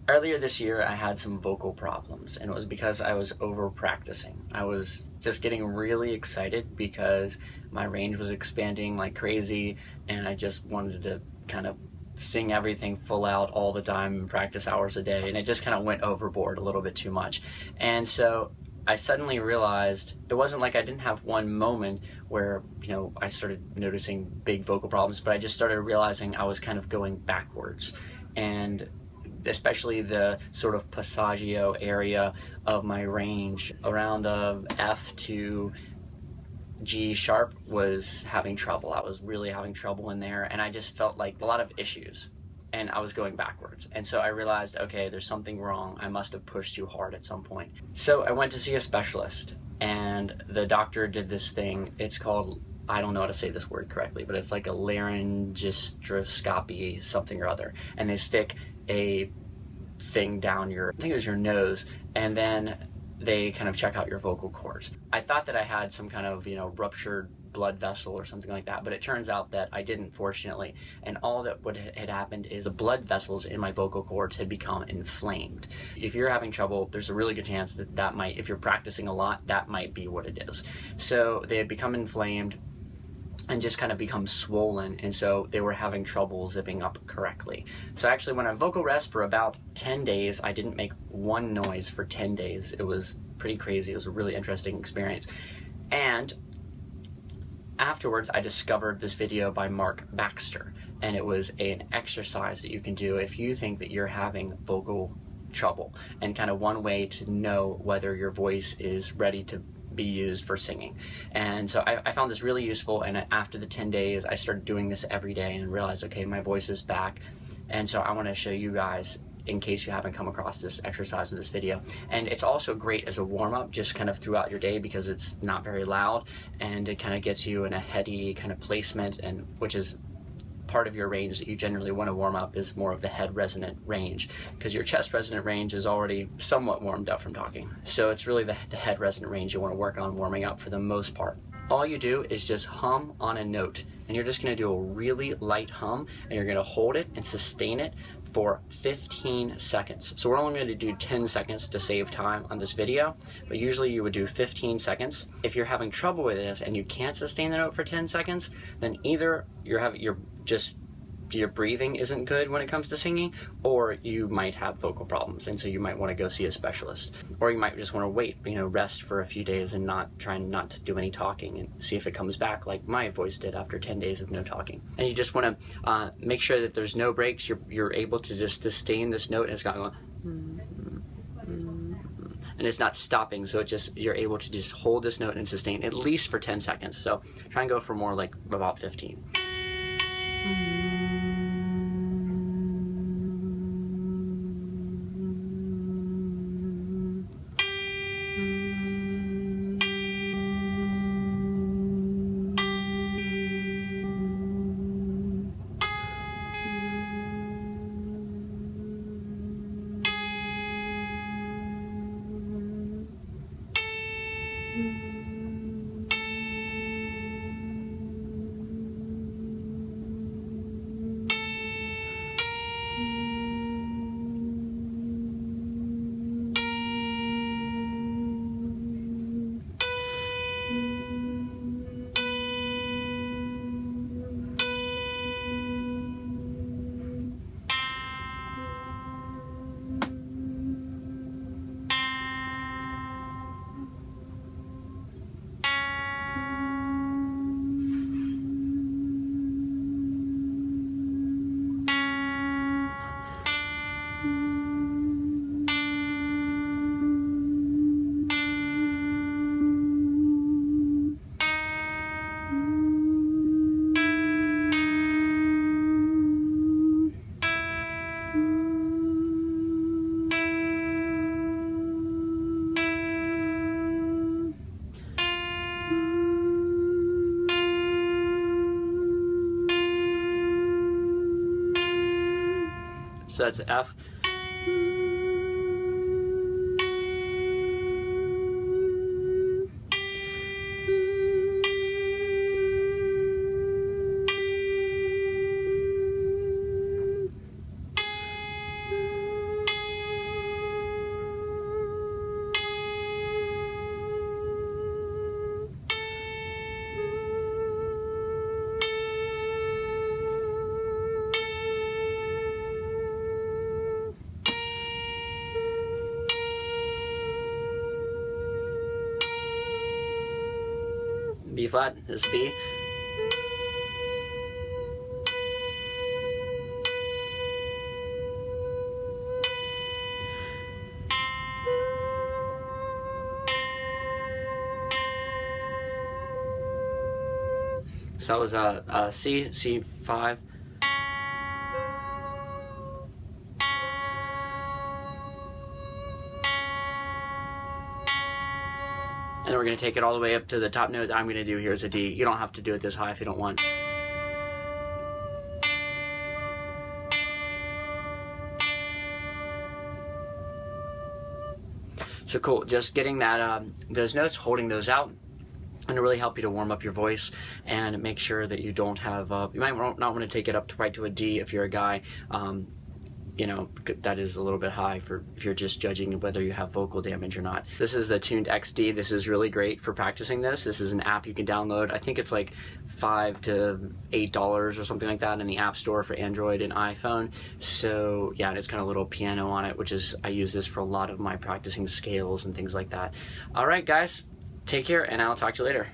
Earlier this year, I had some vocal problems, and it was because I was over practicing. I was just getting really excited because my range was expanding like crazy, and I just wanted to kind of sing everything full out all the time and practice hours a day, and it just kind of went overboard a little bit too much. And so I suddenly realized it wasn't like I didn't have one moment where, I started noticing big vocal problems, but I just started realizing I was kind of going backwards. And especially the sort of passaggio area of my range around F to G sharp was having trouble. I was really having trouble in there, and I just felt like a lot of issues, and I was going backwards. And so I realized, okay, there's something wrong. I must have pushed too hard at some point. So I went to see a specialist, and the doctor did this thing. It's called, I don't know how to say this word correctly, but it's like a laryngoscopy something or other. And they stick a thing down I think it was your nose, and then they kind of check out your vocal cords. I thought that I had some kind of, ruptured blood vessel or something like that, but it turns out that I didn't, fortunately. And all that what had happened is the blood vessels in my vocal cords had become inflamed. If you're having trouble, there's a really good chance that might, if you're practicing a lot, that might be what it is. So they had become inflamed and just kind of become swollen, and so they were having trouble zipping up correctly. So I actually went on vocal rest for about 10 days. I didn't make one noise for 10 days. It was pretty crazy. It was a really interesting experience. And afterwards, I discovered this video by Mark Baxter, and it was an exercise that you can do if you think that you're having vocal trouble, and kind of one way to know whether your voice is ready to be used for singing. And so I found this really useful, and after the 10 days I started doing this every day and realized, okay, my voice is back. And so I want to show you guys, in case you haven't come across this exercise in this video. And it's also great as a warm-up just kind of throughout your day, because it's not very loud, and it kind of gets you in a heady kind of placement, and which is part of your range that you generally want to warm up is more of the head resonant range, because your chest resonant range is already somewhat warmed up from talking. So it's really the head resonant range you want to work on warming up for the most part. All you do is just hum on a note, and you're just going to do a really light hum, and you're going to hold it and sustain it for 15 seconds. So we're only going to do 10 seconds to save time on this video, but usually you would do 15 seconds. If you're having trouble with this and you can't sustain the note for 10 seconds, then either your breathing isn't good when it comes to singing, or you might have vocal problems, and so you might want to go see a specialist. Or you might just want to wait, rest for a few days and try not to do any talking, and see if it comes back like my voice did after 10 days of no talking. And you just want to make sure that there's no breaks. You're able to just sustain this note, and it's going, and it's not stopping, so you're able to just hold this note and sustain at least for 10 seconds. So try and go for more like about 15. So that's F. B flat, this is B. So that was C, C5. And we're going to take it all the way up to the top note that I'm going to do here is a D. You don't have to do it this high if you don't want. So cool, just getting that those notes, holding those out, and to really help you to warm up your voice and make sure that you don't have, you might not want to take it up right to a D if you're a guy. You know, that is a little bit high for if you're just judging whether you have vocal damage or not. This is the Tuned XD. This is really great for practicing this. This is an app you can download. I think it's like $5 to $8 or something like that in the App Store for Android and iPhone. So yeah, and it's got a little piano on it, which is, I use this for a lot of my practicing scales and things like that. All right, guys, take care, and I'll talk to you later.